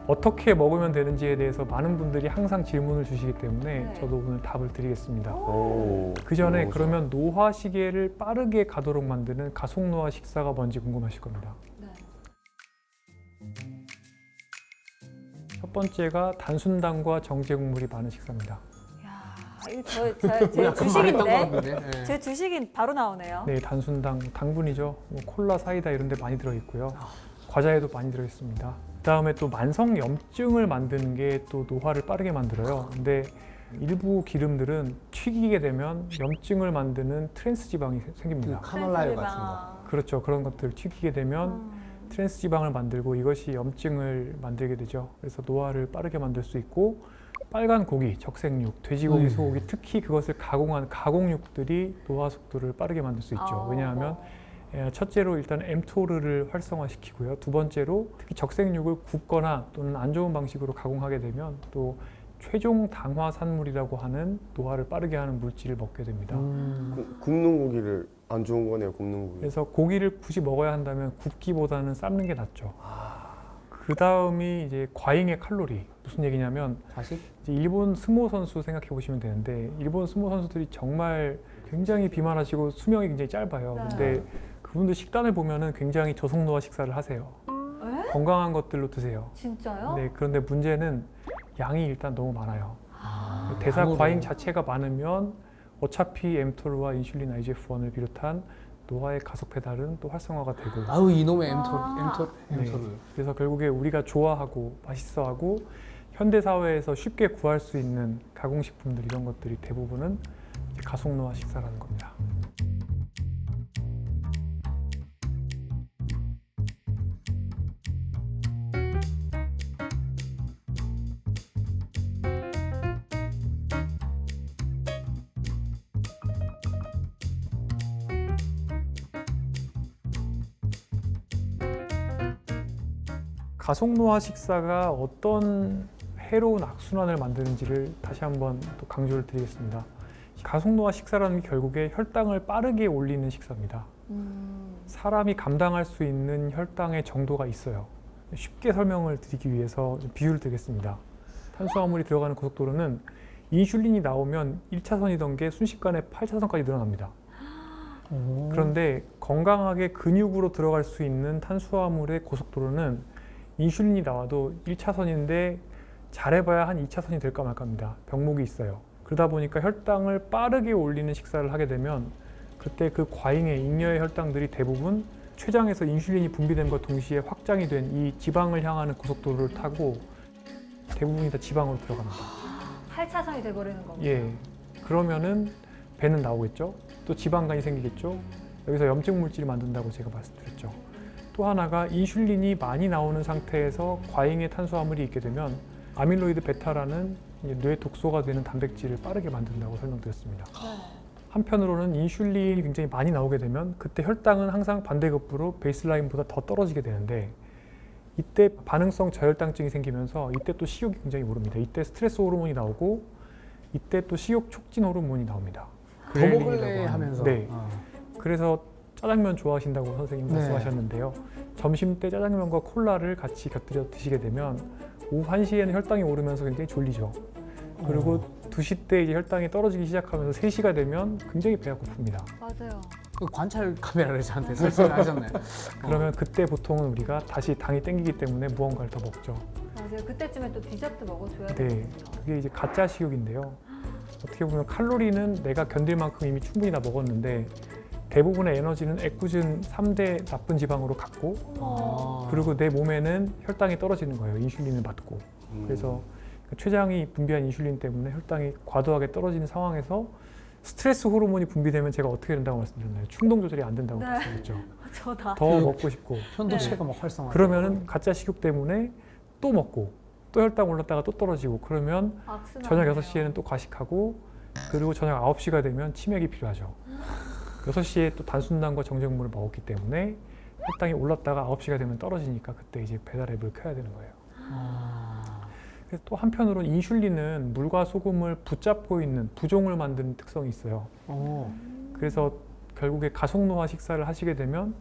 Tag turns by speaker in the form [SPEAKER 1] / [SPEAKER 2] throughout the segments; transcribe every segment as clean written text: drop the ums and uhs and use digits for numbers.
[SPEAKER 1] 어떻게 먹으면 되는지에 대해서 많은 분들이 항상 질문을 주시기 때문에
[SPEAKER 2] 네.
[SPEAKER 1] 저도 오늘 답을 드리겠습니다.
[SPEAKER 3] 오.
[SPEAKER 1] 그 전에
[SPEAKER 3] 너무
[SPEAKER 1] 그러면 노화 시계를 빠르게 가도록 만드는 가속 노화 식사가 뭔지 궁금하실 겁니다.
[SPEAKER 2] 네.
[SPEAKER 1] 첫 번째가 단순당과 정제 국물이 많은 식사입니다.
[SPEAKER 2] 야, 이거 제
[SPEAKER 4] 약간 말했던 것
[SPEAKER 2] 주식인데.
[SPEAKER 4] 같은데. 네.
[SPEAKER 2] 제 주식인 바로 나오네요.
[SPEAKER 1] 네, 단순당, 당분이죠. 뭐 콜라, 사이다 이런 데 많이 들어있고요. 과자에도 많이 들어있습니다. 그다음에 또 만성 염증을 만드는 게 또 노화를 빠르게 만들어요. 근데 일부 기름들은 튀기게 되면 염증을 만드는 트랜스 지방이 생깁니다.
[SPEAKER 4] 그 카놀라유 같은 거.
[SPEAKER 1] 그렇죠. 그런 것들 튀기게 되면 트랜스 지방을 만들고 이것이 염증을 만들게 되죠. 그래서 노화를 빠르게 만들 수 있고 빨간 고기, 적색육, 돼지고기, 소고기 특히 그것을 가공한 가공육들이 노화 속도를 빠르게 만들 수 있죠. 왜냐하면 첫째로 일단 mTOR를 활성화시키고요. 두 번째로 특히 적색육을 굽거나 또는 안 좋은 방식으로 가공하게 되면 또 최종 당화산물이라고 하는 노화를 빠르게 하는 물질을 먹게 됩니다.
[SPEAKER 3] 굽는 고기를 안 좋은 거네요. 굽는 고기.
[SPEAKER 1] 그래서 고기를 굳이 먹어야 한다면 굽기보다는 삶는 게 낫죠. 그 다음이 이제 과잉의 칼로리. 무슨 얘기냐면
[SPEAKER 4] 다시?
[SPEAKER 1] 이제 일본 스모 선수 생각해 보시면 되는데 일본 스모 선수들이 정말 굉장히 비만하시고 수명이 굉장히 짧아요.
[SPEAKER 2] 네.
[SPEAKER 1] 근데 그분들 식단을 보면은 굉장히 저속노화 식사를 하세요.
[SPEAKER 2] 에?
[SPEAKER 1] 건강한 것들로 드세요.
[SPEAKER 2] 진짜요?
[SPEAKER 1] 네, 그런데 문제는 양이 일단 너무 많아요. 대사
[SPEAKER 4] 양으로.
[SPEAKER 1] 과잉 자체가 많으면 어차피 mTOR와 인슐린 IGF-1을 비롯한 노화의 가속 페달은 또 활성화가 되고
[SPEAKER 4] 아우 이놈의
[SPEAKER 2] 아.
[SPEAKER 4] 엠토를.
[SPEAKER 1] 그래서 결국에 우리가 좋아하고 맛있어하고 현대 사회에서 쉽게 구할 수 있는 가공식품들 이런 것들이 대부분은 이제 가속노화 식사라는 겁니다. 가속노화 식사가 어떤 해로운 악순환을 만드는지를 다시 한번 또 강조를 드리겠습니다. 가속노화 식사라는 게 결국에 혈당을 빠르게 올리는 식사입니다. 사람이 감당할 수 있는 혈당의 정도가 있어요. 쉽게 설명을 드리기 위해서 좀 비유를 드리겠습니다. 탄수화물이 들어가는 고속도로는 인슐린이 나오면 1차선이던 게 순식간에 8차선까지 늘어납니다. 그런데 건강하게 근육으로 들어갈 수 있는 탄수화물의 고속도로는 인슐린이 나와도 1차선인데 잘해봐야 한 2차선이 될까 말까입니다. 병목이 있어요. 그러다 보니까 혈당을 빠르게 올리는 식사를 하게 되면 그때 그 과잉의 잉여의 혈당들이 대부분 췌장에서 인슐린이 분비됨과 동시에 확장이 된 이 지방을 향하는 고속도로를 타고 대부분이 다 지방으로 들어갑니다.
[SPEAKER 2] 8차선이 돼버리는 겁니다.
[SPEAKER 1] 예. 그러면은 배는 나오겠죠. 또 지방간이 생기겠죠. 여기서 염증 물질을 만든다고 제가 말씀드렸죠. 또 하나가 인슐린이 많이 나오는 상태에서 과잉의 탄수화물이 있게 되면 아밀로이드 베타라는 뇌 독소가 되는 단백질을 빠르게 만든다고 설명드렸습니다.
[SPEAKER 2] 네.
[SPEAKER 1] 한편으로는 인슐린이 굉장히 많이 나오게 되면 그때 혈당은 항상 반대급부로 베이스라인보다 더 떨어지게 되는데 이때 반응성 저혈당증이 생기면서 이때 또 식욕이 굉장히 오릅니다. 이때 스트레스 호르몬이 나오고 이때 또 식욕 促진 호르몬이 나옵니다.
[SPEAKER 4] 더
[SPEAKER 1] 그렐린이라고
[SPEAKER 4] 먹을래
[SPEAKER 1] 하는.
[SPEAKER 4] 하면서.
[SPEAKER 1] 네. 그래서 짜장면 좋아하신다고 선생님
[SPEAKER 4] 네.
[SPEAKER 1] 말씀하셨는데요. 점심 때 짜장면과 콜라를 같이 곁들여 드시게 되면 오후 1시에는 혈당이 오르면서 굉장히 졸리죠. 그리고 2시 때 이제 혈당이 떨어지기 시작하면서 3시가 되면 굉장히 배가 고픕니다.
[SPEAKER 2] 맞아요.
[SPEAKER 4] 그 관찰 카메라를 저한테 설치를 하셨네.
[SPEAKER 1] 그러면 그때 보통은 우리가 다시 당이 땡기기 때문에 무언가를 더 먹죠.
[SPEAKER 2] 맞아요. 그때쯤에 또 디저트 먹어줘야
[SPEAKER 1] 네,
[SPEAKER 2] 되거든요.
[SPEAKER 1] 그게 이제 가짜 식욕인데요. 어떻게 보면 칼로리는 내가 견딜 만큼 이미 충분히 다 먹었는데 대부분의 에너지는 애꿎은 3대 나쁜 지방으로 갔고 그리고 내 몸에는 혈당이 떨어지는 거예요. 인슐린을 받고. 그래서 췌장이 분비한 인슐린 때문에 혈당이 과도하게 떨어지는 상황에서 스트레스 호르몬이 분비되면 제가 어떻게 된다고 말씀드렸나요? 충동 조절이 안 된다고
[SPEAKER 2] 네.
[SPEAKER 1] 말씀드렸죠.
[SPEAKER 2] 저다.
[SPEAKER 1] 더
[SPEAKER 4] 그
[SPEAKER 1] 먹고 싶고
[SPEAKER 4] 편도체가 막 활성화.
[SPEAKER 1] 그러면은 가짜 식욕 때문에 또 먹고 또 혈당 올랐다가 또 떨어지고 그러면 저녁 6시에는 또 과식하고 그리고 저녁 9시가 되면 치맥이 필요하죠. 6시에 또 단순당과 정제국물을 먹었기 때문에 혈당이 올랐다가 9시가 되면 떨어지니까 그때 이제 배달 앱을 켜야 되는 거예요. 그래서 또 한편으로는 인슐린은 물과 소금을 붙잡고 있는 부종을 만드는 특성이 있어요. 그래서 결국에 가속노화 식사를 하시게 되면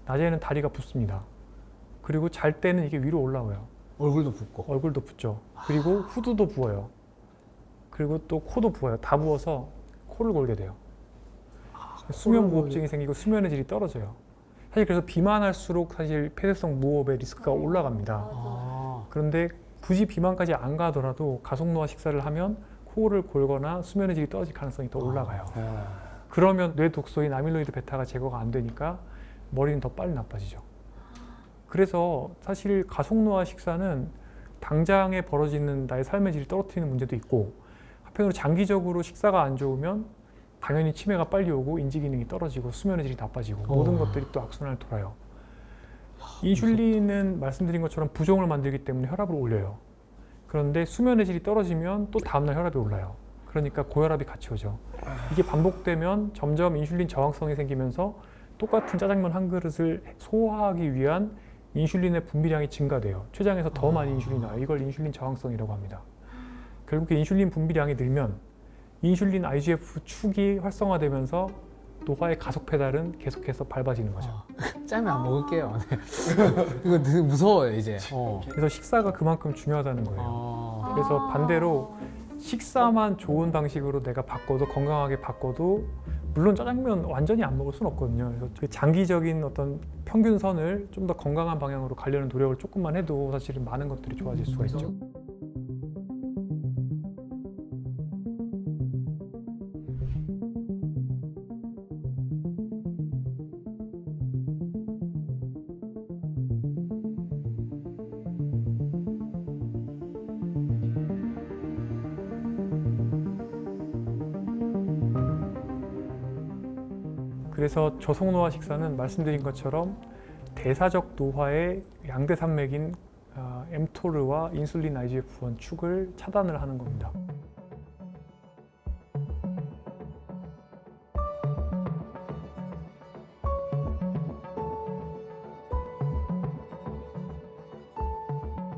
[SPEAKER 1] 낮에는 다리가 붓습니다. 그리고 잘 때는 이게 위로 올라와요.
[SPEAKER 4] 얼굴도 붓고.
[SPEAKER 1] 얼굴도 붓죠. 그리고 후두도 부어요. 그리고 또 코도 부어요. 다 부어서 코를 골게 돼요. 수면 무호흡증이 생기고 수면의 질이 떨어져요. 사실 그래서 비만할수록 사실 폐쇄성 무호흡의 리스크가 올라갑니다.
[SPEAKER 4] 아,
[SPEAKER 1] 그런데 굳이 비만까지 안 가더라도 가속노화 식사를 하면 코를 골거나 수면의 질이 떨어질 가능성이 더 올라가요. 그러면 뇌 독소인 아밀로이드 베타가 제거가 안 되니까 머리는 더 빨리 나빠지죠. 그래서 사실 가속노화 식사는 당장에 벌어지는 나의 삶의 질을 떨어뜨리는 문제도 있고, 한편으로 장기적으로 식사가 안 좋으면 당연히 치매가 빨리 오고 인지 기능이 떨어지고 수면의 질이 나빠지고 모든 것들이 또 악순환을 돌아요. 인슐린은 말씀드린 것처럼 부종을 만들기 때문에 혈압을 올려요. 그런데 수면의 질이 떨어지면 또 다음날 혈압이 올라요. 그러니까 고혈압이 같이 오죠. 이게 반복되면 점점 인슐린 저항성이 생기면서 똑같은 짜장면 한 그릇을 소화하기 위한 인슐린의 분비량이 증가돼요. 췌장에서 더 많이 인슐린이 나와요. 이걸 인슐린 저항성이라고 합니다. 결국에 인슐린 분비량이 늘면 인슐린 IGF 축이 활성화되면서 노화의 가속 페달은 계속해서 밟아지는 거죠.
[SPEAKER 4] 짜면 안 먹을게요. 네. 이거 되게 무서워요 이제.
[SPEAKER 1] 그래서 식사가 그만큼 중요하다는 거예요.
[SPEAKER 4] 아,
[SPEAKER 1] 그래서 반대로 식사만 좋은 방식으로 내가 바꿔도 건강하게 바꿔도 물론 짜장면 완전히 안 먹을 수는 없거든요. 그래서 그 장기적인 어떤 평균선을 좀 더 건강한 방향으로 가려는 노력을 조금만 해도 사실은 많은 것들이 좋아질 수가 있죠. 그래서 저속노화 식사는 말씀드린 것처럼 대사적 노화의 양대 산맥인 mTOR와 인슐린 IGF-1 축을 차단을 하는 겁니다.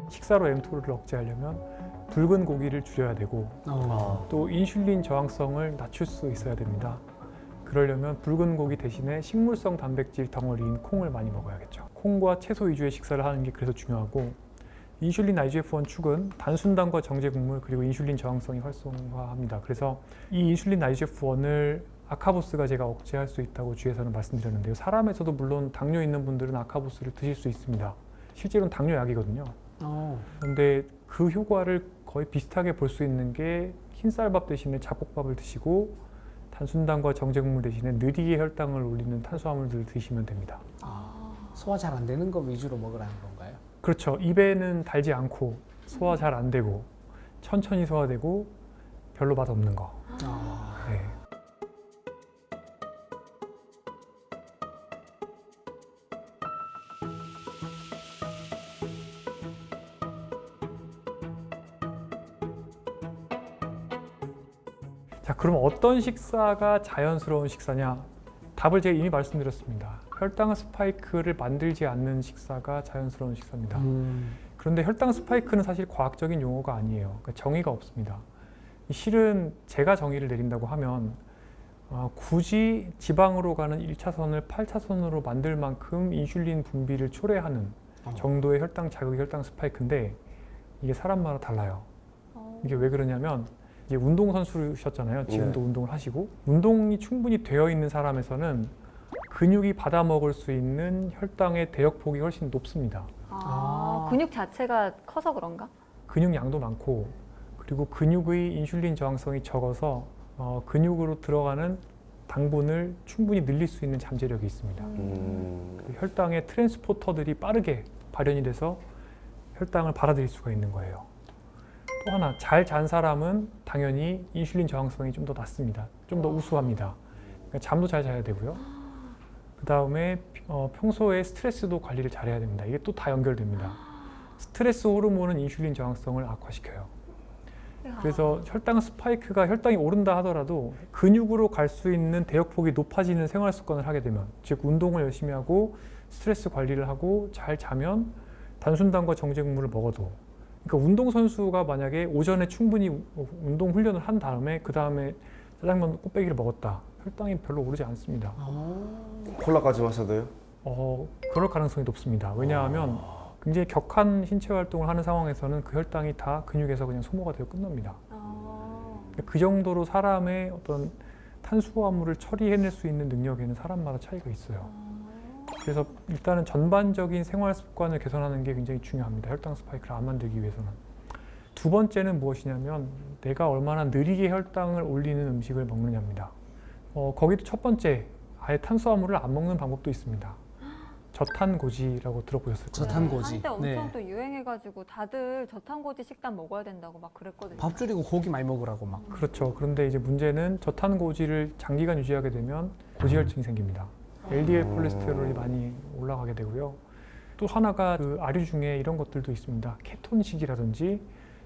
[SPEAKER 1] 식사로 mTOR를 억제하려면 붉은 고기를 줄여야 되고 또 인슐린 저항성을 낮출 수 있어야 됩니다. 그러려면 붉은 고기 대신에 식물성 단백질 덩어리인 콩을 많이 먹어야겠죠. 콩과 채소 위주의 식사를 하는 게 그래서 중요하고, 인슐린 IGF-1 축은 단순당과 정제 곡물 그리고 인슐린 저항성이 활성화합니다. 그래서 이 인슐린 IGF-1을 아카보스가 제가 억제할 수 있다고 주에서는 말씀드렸는데요. 사람에서도 물론 당뇨 있는 분들은 아카보스를 드실 수 있습니다. 실제로는 당뇨약이거든요. 그런데 그 효과를 거의 비슷하게 볼 수 있는 게 흰쌀밥 대신에 잡곡밥을 드시고 단순당과 정제곡물 대신에 느리게 혈당을 올리는 탄수화물들을 드시면 됩니다.
[SPEAKER 4] 소화 잘 안 되는 거 위주로 먹으라는 건가요?
[SPEAKER 1] 그렇죠. 입에는 달지 않고 소화 잘 안 되고 천천히 소화되고 별로 맛 없는 거. 네. 자, 그럼 어떤 식사가 자연스러운 식사냐? 답을 제가 이미 말씀드렸습니다. 혈당 스파이크를 만들지 않는 식사가 자연스러운 식사입니다. 그런데 혈당 스파이크는 사실 과학적인 용어가 아니에요. 그러니까 정의가 없습니다. 실은 제가 정의를 내린다고 하면 굳이 지방으로 가는 1차선을 8차선으로 만들 만큼 인슐린 분비를 초래하는 정도의 혈당 자극이 혈당 스파이크인데, 이게 사람마다 달라요. 이게 왜 그러냐면 이제 운동선수셨잖아요. 지금도 운동을 하시고, 운동이 충분히 되어 있는 사람에서는 근육이 받아먹을 수 있는 혈당의 대역폭이 훨씬 높습니다.
[SPEAKER 2] 근육 자체가 커서 그런가?
[SPEAKER 1] 근육 양도 많고, 그리고 근육의 인슐린 저항성이 적어서 근육으로 들어가는 당분을 충분히 늘릴 수 있는 잠재력이 있습니다. 그 혈당의 트랜스포터들이 빠르게 발현이 돼서 혈당을 받아들일 수가 있는 거예요. 또 하나, 잘 잔 사람은 당연히 인슐린 저항성이 좀 더 낮습니다. 좀 더 우수합니다. 그러니까 잠도 잘 자야 되고요. 그 다음에 평소에 스트레스도 관리를 잘해야 됩니다. 이게 또 다 연결됩니다. 스트레스 호르몬은 인슐린 저항성을 악화시켜요. 그래서 혈당 스파이크가 혈당이 오른다 하더라도 근육으로 갈 수 있는 대역폭이 높아지는 생활 습관을 하게 되면, 즉 운동을 열심히 하고 스트레스 관리를 하고 잘 자면 단순당과 정제곡물을 먹어도, 그러니까 운동선수가 만약에 오전에 충분히 운동 훈련을 한 다음에 그 다음에 짜장면 꽃배기를 먹었다, 혈당이 별로 오르지 않습니다.
[SPEAKER 3] 콜라까지 마셔도요?
[SPEAKER 1] 그럴 가능성이 높습니다. 왜냐하면 굉장히 격한 신체 활동을 하는 상황에서는 그 혈당이 다 근육에서 그냥 소모가 되어 끝납니다. 그 정도로 사람의 어떤 탄수화물을 처리해낼 수 있는 능력에는 사람마다 차이가 있어요. 그래서 일단은 전반적인 생활 습관을 개선하는 게 굉장히 중요합니다. 혈당 스파이크를 안 만들기 위해서는. 두 번째는 무엇이냐면 내가 얼마나 느리게 혈당을 올리는 음식을 먹느냐입니다. 거기도 첫 번째, 아예 탄수화물을 안 먹는 방법도 있습니다. 저탄고지라고 들어보셨을 거예요.
[SPEAKER 4] 저탄고지.
[SPEAKER 2] 한때 엄청
[SPEAKER 4] 네.
[SPEAKER 2] 또 유행해가지고 다들 저탄고지 식단 먹어야 된다고 막 그랬거든요.
[SPEAKER 4] 밥 줄이고 고기 많이 먹으라고 막.
[SPEAKER 1] 그렇죠. 그런데 이제 문제는 저탄고지를 장기간 유지하게 되면 고지혈증이 생깁니다. LDL 콜레스테롤이 많이 올라가게 되고요. 또 하나가 그 아류 중에 이런 것들도 있습니다. 케톤식이라든지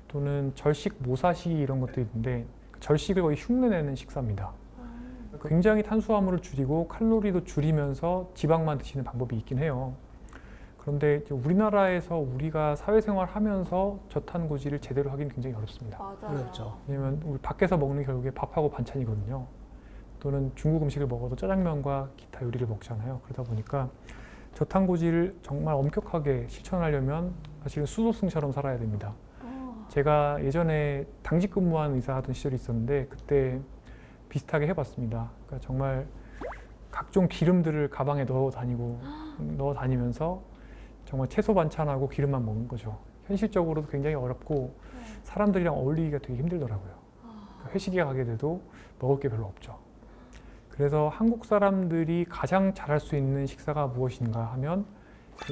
[SPEAKER 1] 또는 절식 모사식 이런 것도 있는데 절식을 거의 흉내내는 식사입니다. 굉장히 탄수화물을 줄이고 칼로리도 줄이면서 지방만 드시는 방법이 있긴 해요. 그런데 이제 우리나라에서 우리가 사회생활 하면서 저탄고지를 제대로 하기는 굉장히 어렵습니다.
[SPEAKER 2] 맞아요.
[SPEAKER 4] 어렵죠.
[SPEAKER 1] 왜냐면 우리 밖에서 먹는 게 결국에 밥하고 반찬이거든요. 또는 중국 음식을 먹어도 짜장면과 기타 요리를 먹잖아요. 그러다 보니까 저탄고지를 정말 엄격하게 실천하려면 사실은 수도승처럼 살아야 됩니다. 제가 예전에 당직 근무한 의사 하던 시절이 있었는데 그때 비슷하게 해봤습니다. 그러니까 정말 각종 기름들을 가방에 넣어 다니면서 정말 채소 반찬하고 기름만 먹는 거죠. 현실적으로도 굉장히 어렵고 사람들이랑 어울리기가 되게 힘들더라고요. 그러니까 회식에 가게 돼도 먹을 게 별로 없죠. 그래서 한국 사람들이 가장 잘할 수 있는 식사가 무엇인가 하면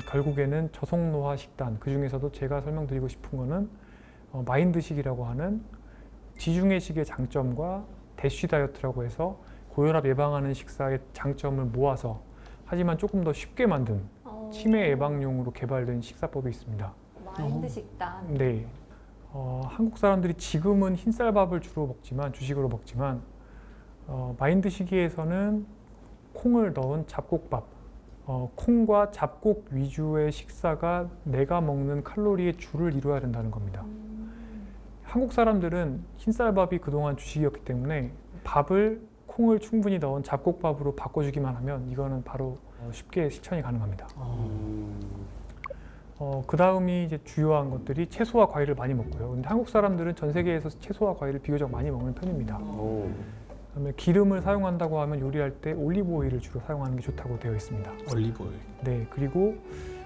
[SPEAKER 1] 결국에는 저속노화 식단, 그 중에서도 제가 설명드리고 싶은 거는 마인드식이라고 하는 지중해식의 장점과 대쉬 다이어트라고 해서 고혈압 예방하는 식사의 장점을 모아서 하지만 조금 더 쉽게 만든 치매 예방용으로 개발된 식사법이 있습니다.
[SPEAKER 2] 마인드 식단.
[SPEAKER 1] 네, 한국 사람들이 지금은 흰쌀밥을 주로 먹지만 주식으로 먹지만 마인드 시기에서는 콩을 넣은 잡곡밥, 콩과 잡곡 위주의 식사가 내가 먹는 칼로리의 주를 이루어야 된다는 겁니다. 한국 사람들은 흰쌀밥이 그동안 주식이었기 때문에 밥을 콩을 충분히 넣은 잡곡밥으로 바꿔주기만 하면 이거는 바로 쉽게 실천이 가능합니다. 그 다음이 이제 주요한 것들이 채소와 과일을 많이 먹고요. 근데 한국 사람들은 전 세계에서 채소와 과일을 비교적 많이 먹는 편입니다. 그다음에 기름을 사용한다고 하면 요리할 때 올리브 오일을 주로 사용하는 게 좋다고 되어 있습니다.
[SPEAKER 4] 올리브 오일.
[SPEAKER 1] 네, 그리고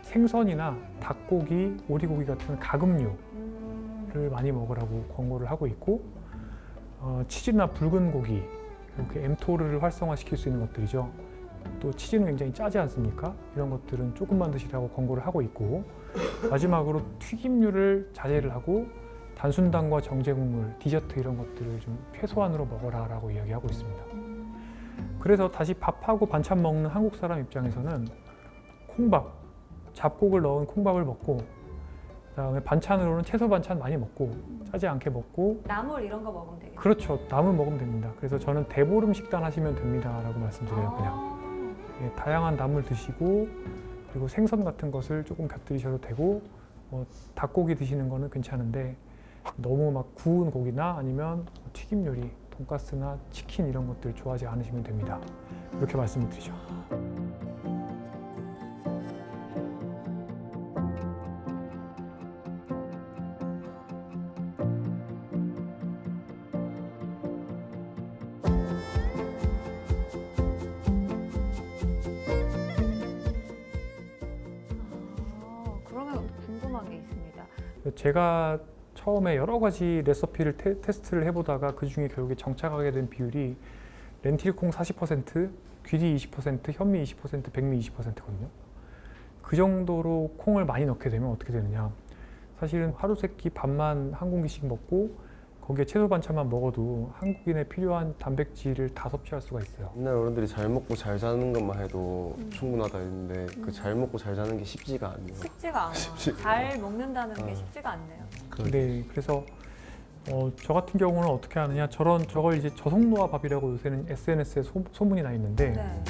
[SPEAKER 1] 생선이나 닭고기, 오리고기 같은 가금류를 많이 먹으라고 권고를 하고 있고 치즈나 붉은 고기, 이렇게 엠토르를 활성화시킬 수 있는 것들이죠. 또 치즈는 굉장히 짜지 않습니까? 이런 것들은 조금만 드시라고 권고를 하고 있고 마지막으로 튀김류를 자제를 하고 단순당과 정제국물, 디저트 이런 것들을 좀 최소한으로 먹어라라고 이야기하고 있습니다. 그래서 다시 밥하고 반찬 먹는 한국 사람 입장에서는 콩밥, 잡곡을 넣은 콩밥을 먹고 그다음에 반찬으로는 채소 반찬 많이 먹고 짜지 않게 먹고
[SPEAKER 2] 나물 이런 거 먹으면 되겠네요.
[SPEAKER 1] 그렇죠. 나물 먹으면 됩니다. 그래서 저는 대보름 식단 하시면 됩니다라고 말씀드려요. 그냥 예, 다양한 나물 드시고 그리고 생선 같은 것을 조금 곁들이셔도 되고 닭고기 드시는 거는 괜찮은데 너무 막 구운 고기나 아니면 튀김 요리, 돈가스나 치킨 이런 것들 좋아하지 않으시면 됩니다. 이렇게 말씀을 드리죠.
[SPEAKER 2] 그러면 궁금한 게 있습니다.
[SPEAKER 1] 제가 처음에 여러 가지 레시피를 테스트를 해보다가 그 중에 결국에 정착하게 된 비율이 렌틸콩 40%, 귀리 20%, 현미 20%, 백미 20%거든요. 그 정도로 콩을 많이 넣게 되면 어떻게 되느냐. 사실은 하루 세끼 밥만 한 공기씩 먹고 거기에 채소 반찬만 먹어도 한국인의 필요한 단백질을 다 섭취할 수가 있어요.
[SPEAKER 3] 옛날 어른들이 잘 먹고 잘 자는 것만 해도 충분하다 했는데 그 잘 먹고 잘 자는 게 쉽지가 않네요.
[SPEAKER 2] 쉽지가 않아. 잘 먹는다는 게 쉽지가 않네요.
[SPEAKER 1] 네, 그래서 저 같은 경우는 어떻게 하느냐, 저걸 이제 저속노화 밥이라고 요새는 SNS에 소문이 나 있는데
[SPEAKER 2] 네.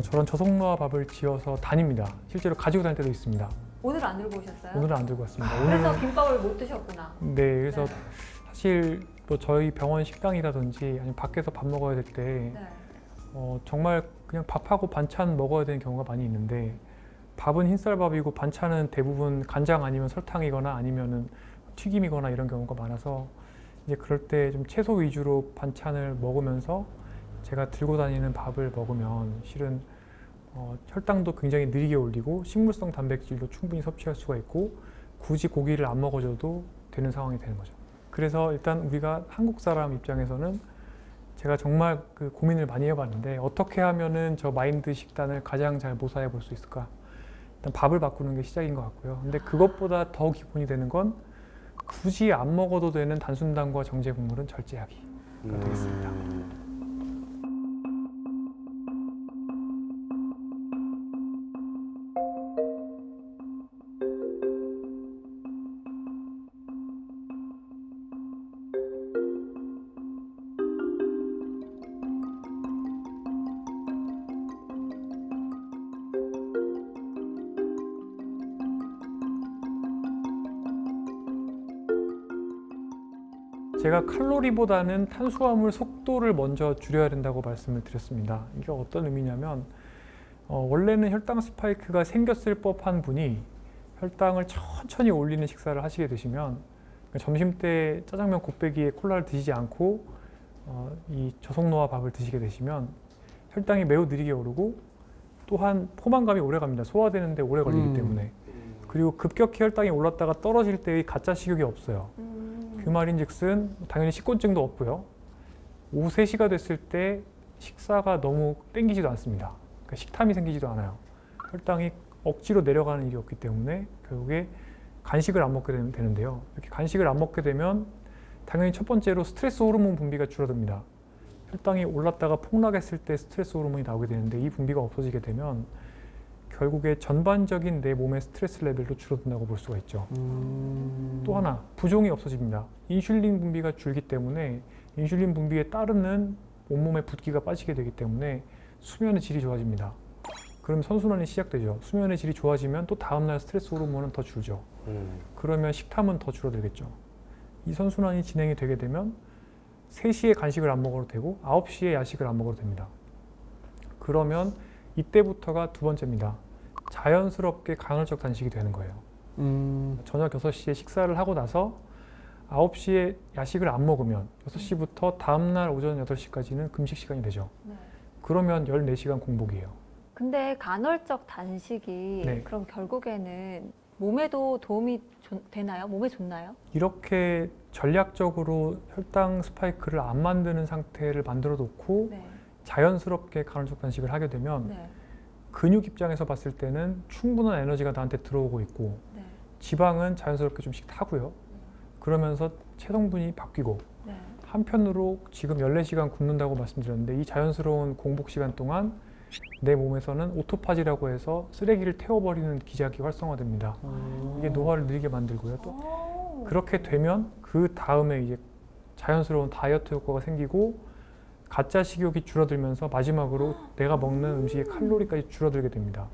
[SPEAKER 1] 저런 저속노화 밥을 지어서 다닙니다. 실제로 가지고 다닐 때도 있습니다.
[SPEAKER 2] 오늘 안 들고 오셨어요?
[SPEAKER 1] 오늘은 안 들고 왔습니다.
[SPEAKER 2] 그래서
[SPEAKER 1] 오늘은
[SPEAKER 2] 김밥을 못 드셨구나.
[SPEAKER 1] 네, 그래서
[SPEAKER 2] 네.
[SPEAKER 1] 사실 뭐 저희 병원 식당이라든지 아니면 밖에서 밥 먹어야 될 때
[SPEAKER 2] 네.
[SPEAKER 1] 정말 그냥 밥하고 반찬 먹어야 되는 경우가 많이 있는데 밥은 흰쌀밥이고 반찬은 대부분 간장 아니면 설탕이거나 아니면은 튀김이거나 이런 경우가 많아서 이제 그럴 때 좀 채소 위주로 반찬을 먹으면서 제가 들고 다니는 밥을 먹으면 실은 혈당도 굉장히 느리게 올리고 식물성 단백질도 충분히 섭취할 수가 있고 굳이 고기를 안 먹어줘도 되는 상황이 되는 거죠. 그래서 일단 우리가 한국 사람 입장에서는 제가 정말 그 고민을 많이 해봤는데 어떻게 하면은 저 마인드 식단을 가장 잘 모사해 볼 수 있을까? 일단 밥을 바꾸는 게 시작인 것 같고요. 근데 그것보다 더 기본이 되는 건 굳이 안 먹어도 되는 단순당과 정제 곡물은 절제하기가 되겠습니다. 제가 칼로리보다는 탄수화물 속도를 먼저 줄여야 된다고 말씀을 드렸습니다. 이게 어떤 의미냐면 원래는 혈당 스파이크가 생겼을 법한 분이 혈당을 천천히 올리는 식사를 하시게 되시면 점심 때 짜장면 곱빼기에 콜라를 드시지 않고 이 저속노화 밥을 드시게 되시면 혈당이 매우 느리게 오르고 또한 포만감이 오래 갑니다. 소화되는데 오래 걸리기 때문에. 그리고 급격히 혈당이 올랐다가 떨어질 때의 가짜 식욕이 없어요. 그 말인즉슨 당연히 식곤증도 없고요. 오후 3시가 됐을 때 식사가 너무 땡기지도 않습니다. 그러니까 식탐이 생기지도 않아요. 혈당이 억지로 내려가는 일이 없기 때문에 결국에 간식을 안 먹게 되는데요. 이렇게 간식을 안 먹게 되면 당연히 첫 번째로 스트레스 호르몬 분비가 줄어듭니다. 혈당이 올랐다가 폭락했을 때 스트레스 호르몬이 나오게 되는데 이 분비가 없어지게 되면 결국에 전반적인 내 몸의 스트레스 레벨도 줄어든다고 볼 수가 있죠. 또 하나, 부종이 없어집니다. 인슐린 분비가 줄기 때문에 인슐린 분비에 따르는 온몸의 붓기가 빠지게 되기 때문에 수면의 질이 좋아집니다. 그럼 선순환이 시작되죠. 수면의 질이 좋아지면 또 다음날 스트레스 호르몬은 더 줄죠. 그러면 식탐은 더 줄어들겠죠. 이 선순환이 진행이 되게 되면 3시에 간식을 안 먹어도 되고 9시에 야식을 안 먹어도 됩니다. 그러면 이때부터가 두 번째입니다. 자연스럽게 간헐적 단식이 되는 거예요. 저녁 6시에 식사를 하고 나서 9시에 야식을 안 먹으면 6시부터 다음날 오전 8시까지는 금식 시간이 되죠.
[SPEAKER 2] 네.
[SPEAKER 1] 그러면 14시간 공복이에요.
[SPEAKER 2] 근데 간헐적 단식이
[SPEAKER 1] 네.
[SPEAKER 2] 그럼 결국에는 몸에도 도움이 되나요? 몸에 좋나요?
[SPEAKER 1] 이렇게 전략적으로 혈당 스파이크를 안 만드는 상태를 만들어 놓고
[SPEAKER 2] 네.
[SPEAKER 1] 자연스럽게 간헐적 단식을 하게 되면
[SPEAKER 2] 네.
[SPEAKER 1] 근육 입장에서 봤을 때는 충분한 에너지가 나한테 들어오고 있고
[SPEAKER 2] 네.
[SPEAKER 1] 지방은 자연스럽게 좀씩 타고요. 그러면서 체성분이 바뀌고
[SPEAKER 2] 네.
[SPEAKER 1] 한편으로 지금 14시간 굶는다고 말씀드렸는데 이 자연스러운 공복 시간 동안 내 몸에서는 오토파지라고 해서 쓰레기를 태워버리는 기작이 활성화됩니다. 이게 노화를 느리게 만들고요. 또 그렇게 되면 그 다음에 이제 자연스러운 다이어트 효과가 생기고 가짜 식욕이 줄어들면서 마지막으로 내가 먹는 음식의 칼로리까지 줄어들게 됩니다.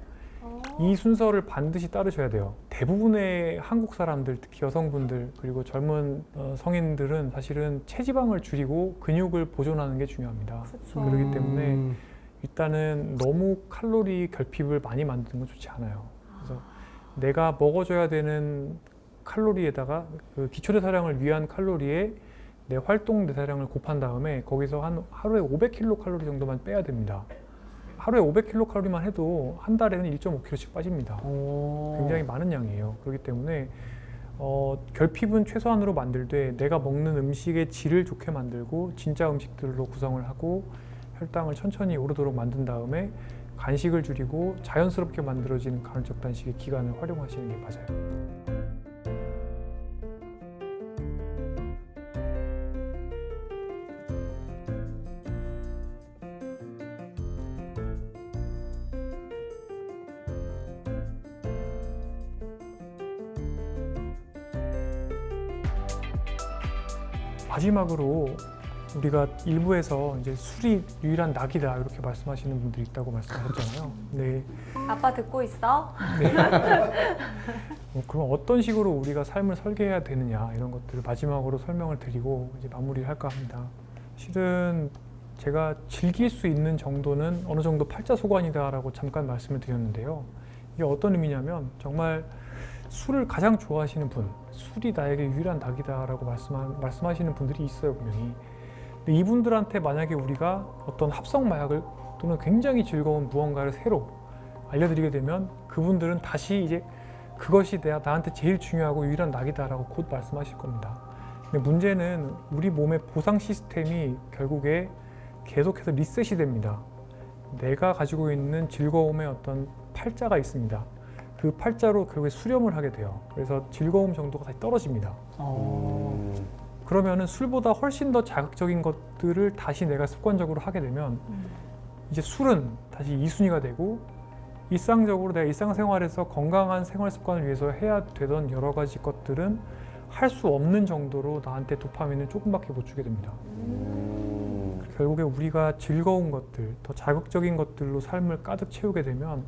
[SPEAKER 1] 이 순서를 반드시 따르셔야 돼요. 대부분의 한국 사람들, 특히 여성분들 그리고 젊은 성인들은 사실은 체지방을 줄이고 근육을 보존하는 게 중요합니다.
[SPEAKER 2] 그쵸.
[SPEAKER 1] 그렇기 때문에 일단은 너무 칼로리 결핍을 많이 만드는 건 좋지 않아요. 그래서 내가 먹어줘야 되는 칼로리에다가 그 기초대사량을 위한 칼로리에 내 활동 대사량을 곱한 다음에 거기서 한 하루에 500kcal 정도만 빼야 됩니다. 하루에 500kcal만 해도 한 달에는 1.5kg씩 빠집니다. 굉장히 많은 양이에요. 그렇기 때문에 결핍은 최소한으로 만들되 내가 먹는 음식의 질을 좋게 만들고 진짜 음식들로 구성을 하고 혈당을 천천히 오르도록 만든 다음에 간식을 줄이고 자연스럽게 만들어지는 간헐적 단식의 기간을 활용하시는 게 맞아요. 마지막으로 우리가 일부에서 이제 술이 유일한 낙이다 이렇게 말씀하시는 분들이 있다고 말씀하셨잖아요. 네.
[SPEAKER 2] 아빠 듣고 있어?
[SPEAKER 1] 네. 그럼 어떤 식으로 우리가 삶을 설계해야 되느냐 이런 것들을 마지막으로 설명을 드리고 이제 마무리를 할까 합니다. 실은 제가 즐길 수 있는 정도는 어느 정도 팔자소관이다라고 잠깐 말씀을 드렸는데요. 이게 어떤 의미냐면 정말 술을 가장 좋아하시는 분, 술이 나에게 유일한 낙이다라고 말씀하시는 분들이 있어요, 분명히. 근데 이분들한테 만약에 우리가 어떤 합성 마약을 또는 굉장히 즐거운 무언가를 새로 알려드리게 되면 그분들은 다시 이제 그것이 나한테 제일 중요하고 유일한 낙이다라고 곧 말씀하실 겁니다. 근데 문제는 우리 몸의 보상 시스템이 결국에 계속해서 리셋이 됩니다. 내가 가지고 있는 즐거움의 어떤 팔자가 있습니다. 그 팔자로 결국에 수렴을 하게 돼요. 그래서 즐거움 정도가 다시 떨어집니다. 그러면은 술보다 훨씬 더 자극적인 것들을 다시 내가 습관적으로 하게 되면 이제 술은 다시 2순위가 되고 일상적으로 내가 일상생활에서 건강한 생활 습관을 위해서 해야 되던 여러 가지 것들은 할 수 없는 정도로 나한테 도파민을 조금밖에 못 주게 됩니다. 결국에 우리가 즐거운 것들, 더 자극적인 것들로 삶을 가득 채우게 되면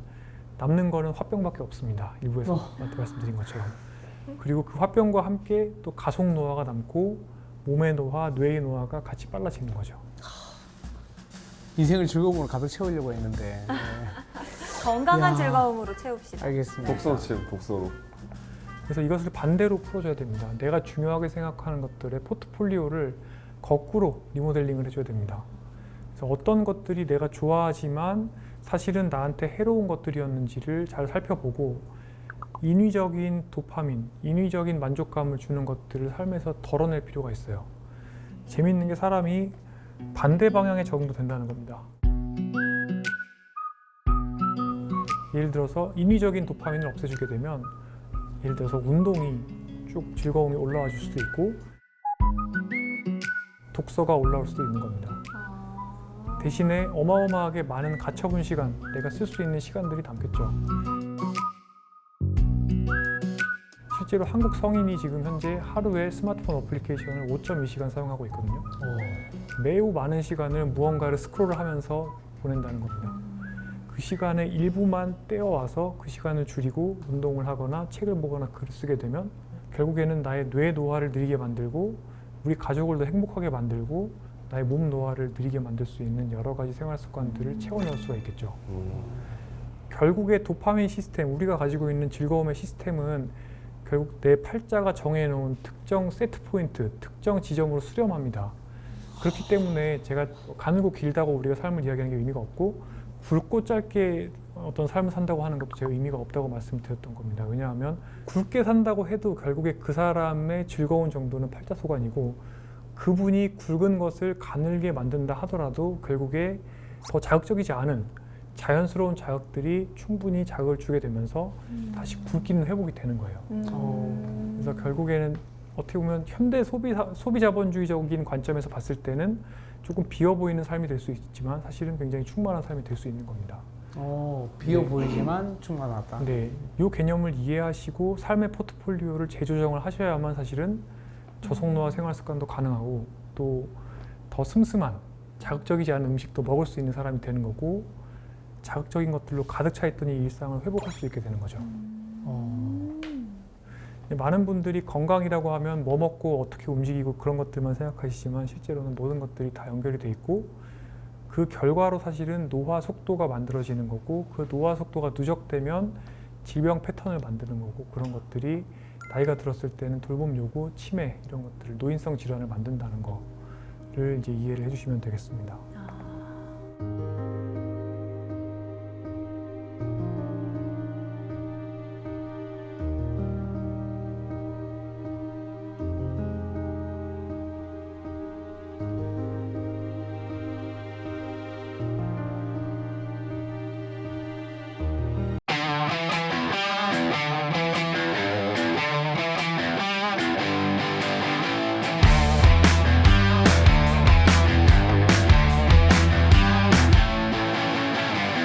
[SPEAKER 1] 남는 거는 화병밖에 없습니다. 일부에서 말씀드린 것처럼. 그리고 그 화병과 함께 또 가속 노화가 남고 몸의 노화, 뇌의 노화가 같이 빨라지는 거죠.
[SPEAKER 4] 인생을 즐거움으로 가득 채우려고 했는데. 네.
[SPEAKER 2] 건강한
[SPEAKER 4] 야.
[SPEAKER 2] 즐거움으로 채웁시다.
[SPEAKER 4] 알겠습니다.
[SPEAKER 3] 독서로 치면 독서로.
[SPEAKER 1] 그래서 이것을 반대로 풀어줘야 됩니다. 내가 중요하게 생각하는 것들의 포트폴리오를 거꾸로 리모델링을 해줘야 됩니다. 그래서 어떤 것들이 내가 좋아하지만 사실은 나한테 해로운 것들이었는지를 잘 살펴보고 인위적인 도파민, 인위적인 만족감을 주는 것들을 삶에서 덜어낼 필요가 있어요. 재밌는 게 사람이 반대 방향에 적응도 된다는 겁니다. 예를 들어서 인위적인 도파민을 없애주게 되면 예를 들어서 운동이 쭉 즐거움이 올라와 줄 수도 있고 독서가 올라올 수도 있는 겁니다. 대신에 어마어마하게 많은 가처분 시간, 내가 쓸 수 있는 시간들이 남겠죠. 실제로 한국 성인이 지금 현재 하루에 스마트폰 어플리케이션을 5.2시간 사용하고 있거든요. 매우 많은 시간을 무언가를 스크롤을 하면서 보낸다는 겁니다. 그 시간의 일부만 떼어와서 그 시간을 줄이고 운동을 하거나 책을 보거나 글을 쓰게 되면 결국에는 나의 뇌 노화를 느리게 만들고 우리 가족을 더 행복하게 만들고 나의 몸 노화를 느리게 만들 수 있는 여러 가지 생활 습관들을 채워넣을 수가 있겠죠. 결국에 도파민 시스템, 우리가 가지고 있는 즐거움의 시스템은 결국 내 팔자가 정해놓은 특정 세트 포인트, 특정 지점으로 수렴합니다. 그렇기 때문에 제가 가늘고 길다고 우리가 삶을 이야기하는 게 의미가 없고 굵고 짧게 어떤 삶을 산다고 하는 것도 제가 의미가 없다고 말씀드렸던 겁니다. 왜냐하면 굵게 산다고 해도 결국에 그 사람의 즐거운 정도는 팔자소관이고 그분이 굵은 것을 가늘게 만든다 하더라도 결국에 더 자극적이지 않은 자연스러운 자극들이 충분히 자극을 주게 되면서 다시 굵기는 회복이 되는 거예요. 그래서 결국에는 어떻게 보면 현대 소비자본주의적인 관점에서 봤을 때는 조금 비어 보이는 삶이 될 수 있지만 사실은 굉장히 충만한 삶이 될 수 있는 겁니다.
[SPEAKER 4] 비어
[SPEAKER 1] 네.
[SPEAKER 4] 보이지만 충만하다.
[SPEAKER 1] 네, 이 개념을 이해하시고 삶의 포트폴리오를 재조정을 하셔야만 사실은 저속노화 생활 습관도 가능하고 또 더 슴슴한 자극적이지 않은 음식도 먹을 수 있는 사람이 되는 거고 자극적인 것들로 가득 차 있던 이 일상을 회복할 수 있게 되는 거죠. 많은 분들이 건강이라고 하면 뭐 먹고 어떻게 움직이고 그런 것들만 생각하시지만 실제로는 모든 것들이 다 연결이 돼 있고 그 결과로 사실은 노화 속도가 만들어지는 거고 그 노화 속도가 누적되면 질병 패턴을 만드는 거고 그런 것들이 나이가 들었을 때는 돌봄 요구, 치매 이런 것들을 노인성 질환을 만든다는 거를 이제 이해를 해주시면 되겠습니다.